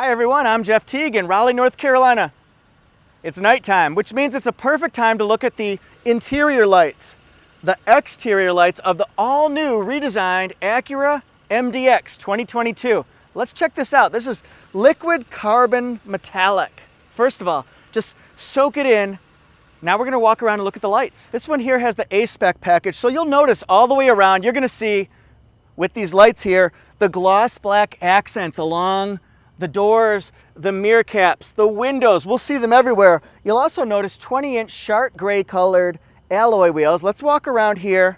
Hi everyone, I'm Jeff Teague in Raleigh, North Carolina. It's nighttime, which means it's a perfect time to look at the interior lights, the exterior lights of the all-new redesigned Acura MDX 2022. Let's check this out. This is liquid carbon metallic. First of all, just soak it in. Now we're gonna walk around and look at the lights. This one here has the A-Spec package, so you'll notice all the way around, you're gonna see with these lights here, the gloss black accents along the doors, the mirror caps, the windows. We'll see them everywhere. You'll also notice 20-inch sharp gray colored alloy wheels. Let's walk around here.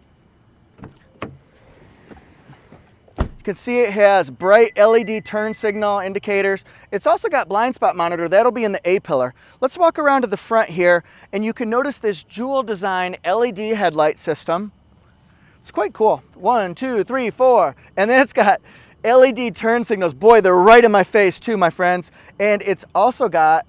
You can see it has bright LED turn signal indicators. It's also got blind spot monitor. That'll be in the A-pillar. Let's walk around to the front here, and you can notice this jewel design LED headlight system. It's quite cool. 1, 2, 3, 4. And then it's got LED turn signals. Boy, they're right in my face too, my friends. And it's also got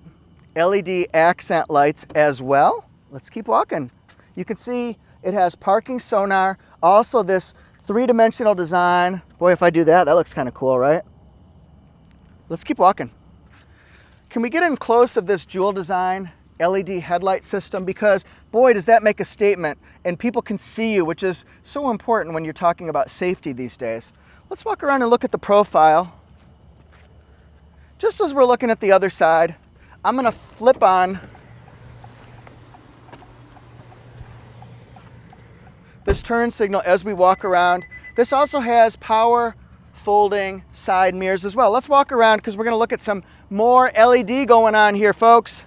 LED accent lights as well. Let's keep walking. You can see it has parking sonar. Also this three-dimensional design. Boy, if I do that, that looks kind of cool, right? Let's keep walking. Can we get in close of this jewel design LED headlight system? Because boy, does that make a statement, and people can see you, which is so important when you're talking about safety these days. Let's walk around and look at the profile. Just as we're looking at the other side, I'm gonna flip on this turn signal as we walk around. This also has power folding side mirrors as well. Let's walk around because we're gonna look at some more LED going on here, folks.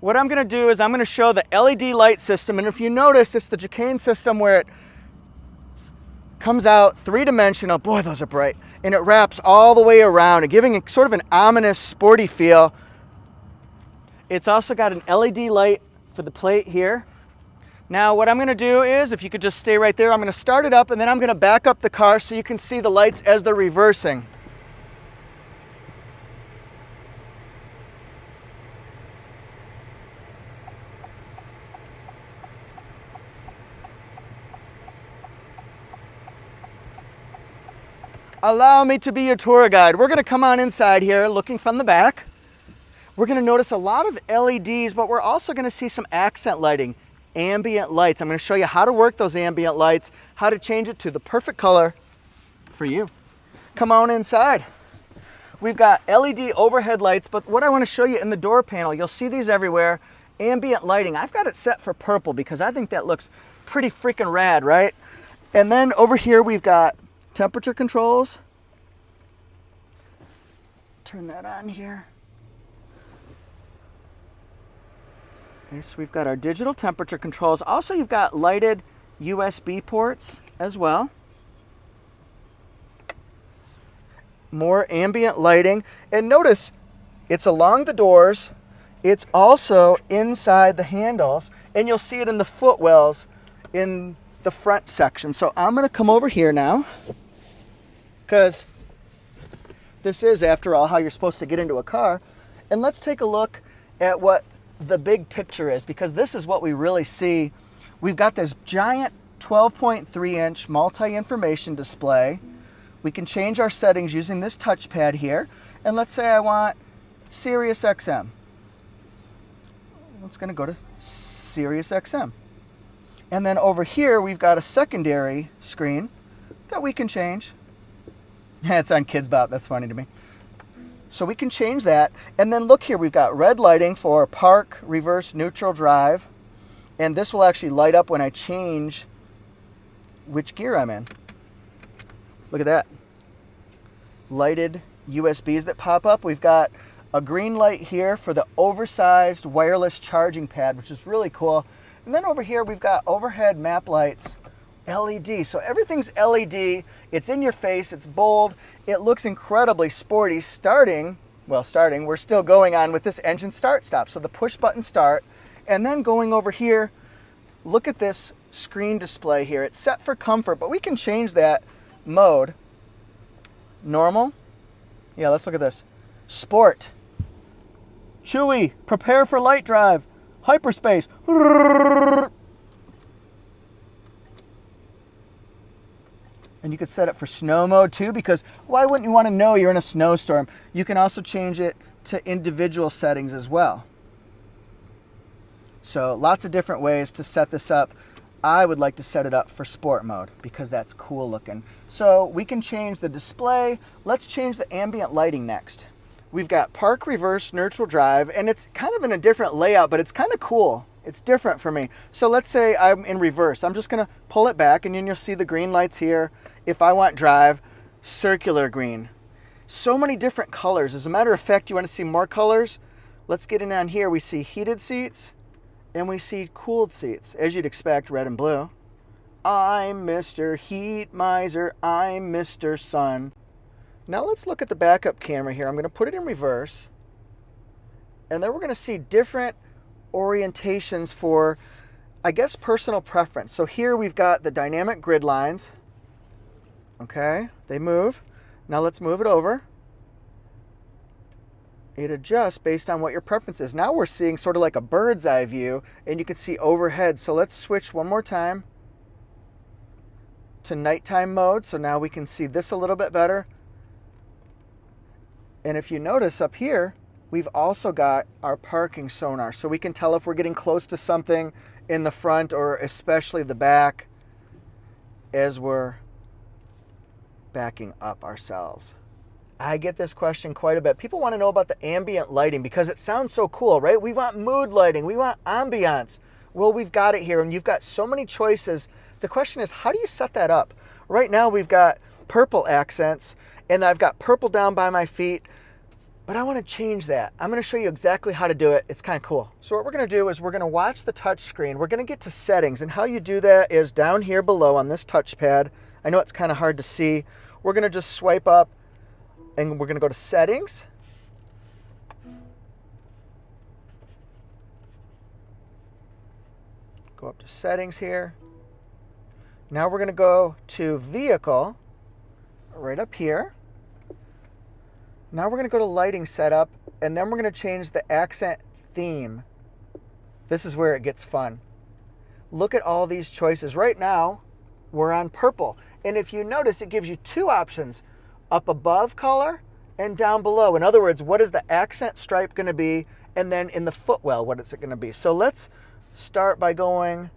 What I'm gonna do is I'm gonna show the LED light system, and if you notice, it's the chicane system where it comes out three-dimensional. Boy, those are bright. And it wraps all the way around and giving it sort of an ominous, sporty feel. It's also got an LED light for the plate here. Now what I'm gonna do is, if you could just stay right there, I'm gonna start it up and then I'm gonna back up the car so you can see the lights as they're reversing. Allow me to be your tour guide. We're gonna come on inside here, looking from the back. We're gonna notice a lot of LEDs, but we're also gonna see some accent lighting, ambient lights. I'm gonna show you how to work those ambient lights, how to change it to the perfect color for you. Come on inside. We've got LED overhead lights, but what I wanna show you in the door panel, you'll see these everywhere, ambient lighting. I've got it set for purple because I think that looks pretty freaking rad, right? And then over here we've got temperature controls. Turn that on here. Okay, so we've got our digital temperature controls. Also, you've got lighted USB ports as well. More ambient lighting. And notice, it's along the doors. It's also inside the handles. And you'll see it in the footwells in the front section. So I'm going to come over here now, because this is, after all, how you're supposed to get into a car. And let's take a look at what the big picture is, because this is what we really see. We've got this giant 12.3-inch multi-information display. We can change our settings using this touchpad here. And let's say I want Sirius XM. It's going to go to Sirius XM. And then over here, we've got a secondary screen that we can change. It's on Kids Bop, that's funny to me. So we can change that. And then look here, we've got red lighting for park, reverse, neutral, drive. And this will actually light up when I change which gear I'm in. Look at that. Lighted USBs that pop up. We've got a green light here for the oversized wireless charging pad, which is really cool. And then over here, we've got overhead map lights, LED. So everything's LED. It's in your face. It's bold. It looks incredibly sporty. We're still going on with this engine start stop. So the push button start. And then going over here, look at this screen display here. It's set for comfort, but we can change that mode. Normal. Yeah, let's look at this. Sport. Chewy. Prepare for light drive. Hyperspace. And And you could set it for snow mode too, because why wouldn't you want to know you're in a snowstorm? You can also change it to individual settings as well. So lots of different ways to set this up. I would like to set it up for sport mode because that's cool looking. So we can change the display. Let's change the ambient lighting next. We've got park, reverse, neutral drive, and it's kind of in a different layout, but it's kind of cool. It's different for me. So let's say I'm in reverse. I'm just gonna pull it back and then you'll see the green lights here. If I want drive, circular green. So many different colors. As a matter of fact, you wanna see more colors? Let's get in on here. We see heated seats and we see cooled seats. As you'd expect, red and blue. I'm Mr. Heat Miser, I'm Mr. Sun. Now let's look at the backup camera here. I'm gonna put it in reverse. And then we're gonna see different orientations for, I guess, personal preference. So here we've got the dynamic grid lines. Okay, they move. Now let's move it over. It adjusts based on what your preference is. Now we're seeing sort of like a bird's eye view, and you can see overhead. So let's switch one more time to nighttime mode. So now we can see this a little bit better. And if you notice up here, we've also got our parking sonar, so we can tell if we're getting close to something in the front or especially the back as we're backing up ourselves. I get this question quite a bit. People want to know about the ambient lighting because it sounds so cool, right? We want mood lighting, we want ambiance. Well, we've got it here and you've got so many choices. The question is, how do you set that up? Right now we've got purple accents and I've got purple down by my feet. But I want to change that. I'm going to show you exactly how to do it. It's kind of cool. So what we're going to do is we're going to watch the touch screen. We're going to get to settings, and how you do that is down here below on this touchpad. I know it's kind of hard to see. We're going to just swipe up and we're going to go to settings. Go up to settings here. Now we're going to go to vehicle right up here. Now we're going to go to lighting setup, and then we're going to change the accent theme. This is where it gets fun. Look at all these choices. Right now, we're on purple. And if you notice, it gives you two options, up above color and down below. In other words, what is the accent stripe going to be? And then in the footwell, what is it going to be? So let's start by going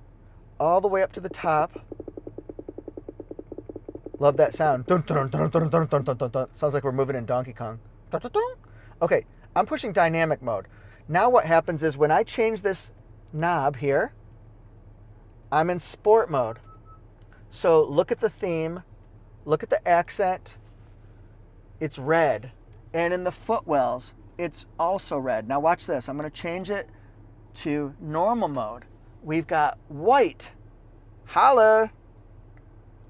all the way up to the top. Love that sound. Dun, dun, dun, dun, dun, dun, dun, dun, dun. Sounds like we're moving in Donkey Kong. Dun, dun, dun. Okay, I'm pushing dynamic mode. Now what happens is when I change this knob here, I'm in sport mode. So look at the theme, look at the accent, it's red. And in the footwells, it's also red. Now watch this, I'm gonna change it to normal mode. We've got white, holla.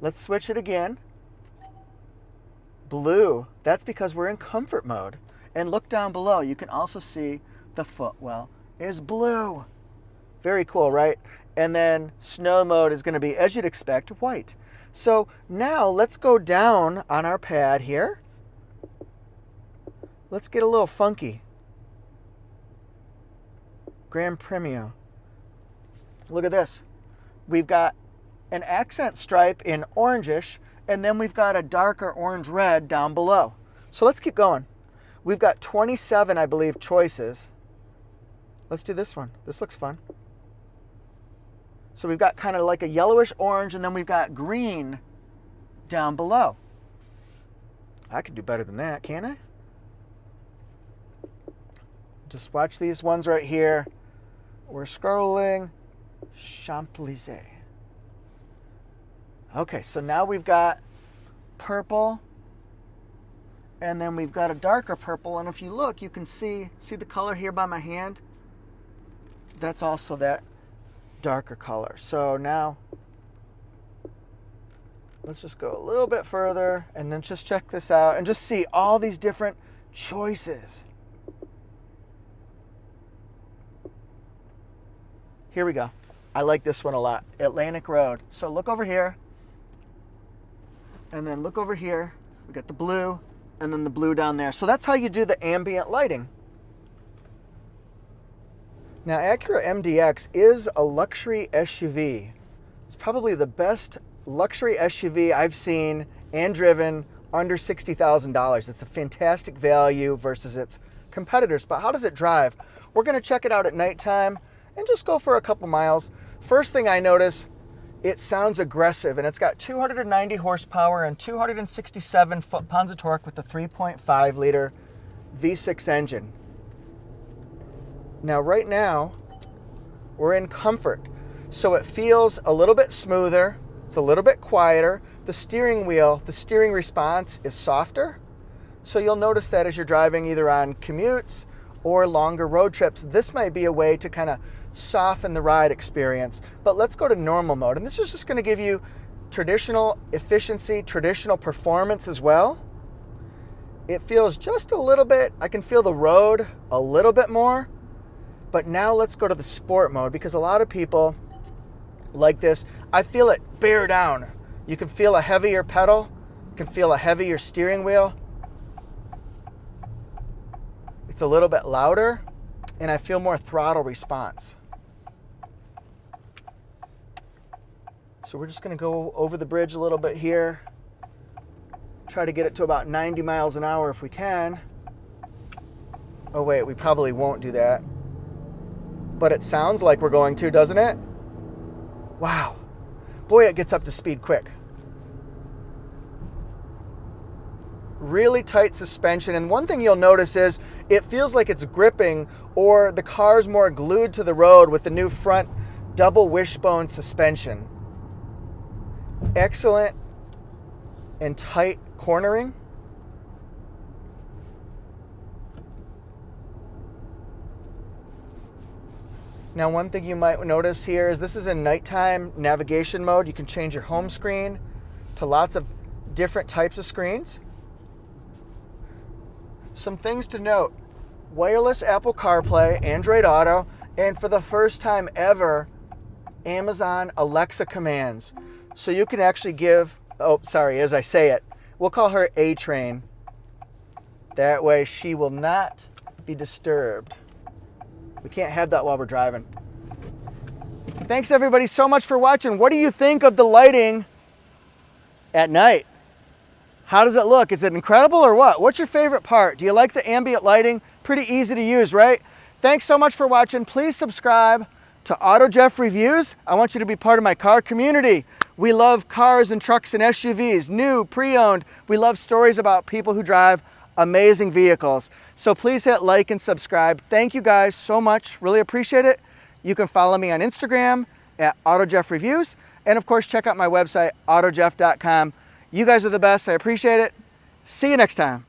Let's switch it again. Blue, that's because we're in comfort mode. And look down below, you can also see the footwell is blue. Very cool, right? And then snow mode is gonna be, as you'd expect, white. So now let's go down on our pad here. Let's get a little funky. Gran Premio. Look at this. We've got an accent stripe in orangish, and then we've got a darker orange red down below. So let's keep going. We've got 27, I believe, choices. Let's do this one. This looks fun. So we've got kind of like a yellowish orange, and then we've got green down below. I could do better than that, can't I? Just watch these ones right here. We're scrolling. Champs-Élysées. Okay, so now we've got purple, and then we've got a darker purple, and if you look, you can see the color here by my hand? That's also that darker color. So now, let's just go a little bit further, and then just check this out, and just see all these different choices. Here we go. I like this one a lot, Atlantic Road. So look over here, and then look over here. We got the blue, and then the blue down there. So that's how you do the ambient lighting. Now, Acura MDX is a luxury SUV. It's probably the best luxury SUV I've seen and driven under $60,000. It's a fantastic value versus its competitors. But how does it drive? We're going to check it out at nighttime and just go for a couple miles. First thing I notice, it sounds aggressive, and it's got 290 horsepower and 267 foot-pounds of torque with a 3.5 liter V6 engine. Now right now we're in comfort, so it feels a little bit smoother, it's a little bit quieter. The steering wheel, the steering response is softer, so you'll notice that as you're driving either on commutes or longer road trips. This might be a way to kind of soften the ride experience. But let's go to normal mode, and this is just going to give you traditional efficiency, traditional performance as well. It feels just a little bit, I can feel the road a little bit more. But now let's go to the sport mode, because a lot of people like this. I feel it bear down. You can feel a heavier pedal, you can feel a heavier steering wheel. It's a little bit louder, and I feel more throttle response. So we're just going to go over the bridge a little bit here. Try to get it to about 90 miles an hour if we can. Oh wait, we probably won't do that. But it sounds like we're going to, doesn't it? Wow. Boy, it gets up to speed quick. Really tight suspension, and one thing you'll notice is it feels like it's gripping, or the car's more glued to the road with the new front double wishbone suspension. Excellent and tight cornering. Now, one thing you might notice here is this is in nighttime navigation mode. You can change your home screen to lots of different types of screens. Some things to note: wireless Apple CarPlay, Android Auto, and for the first time ever, Amazon Alexa commands. So you can actually give, oh, sorry, as I say it, we'll call her A-Train. That way she will not be disturbed. We can't have that while we're driving. Thanks everybody so much for watching. What do you think of the lighting at night? How does it look? Is it incredible or what? What's your favorite part? Do you like the ambient lighting? Pretty easy to use, right? Thanks so much for watching. Please subscribe to AutoJeff Reviews. I want you to be part of my car community. We love cars and trucks and SUVs, new, pre-owned. We love stories about people who drive amazing vehicles. So please hit like and subscribe. Thank you guys so much. Really appreciate it. You can follow me on Instagram at AutoJeff Reviews. And of course, check out my website, autojeff.com. You guys are the best. I appreciate it. See you next time.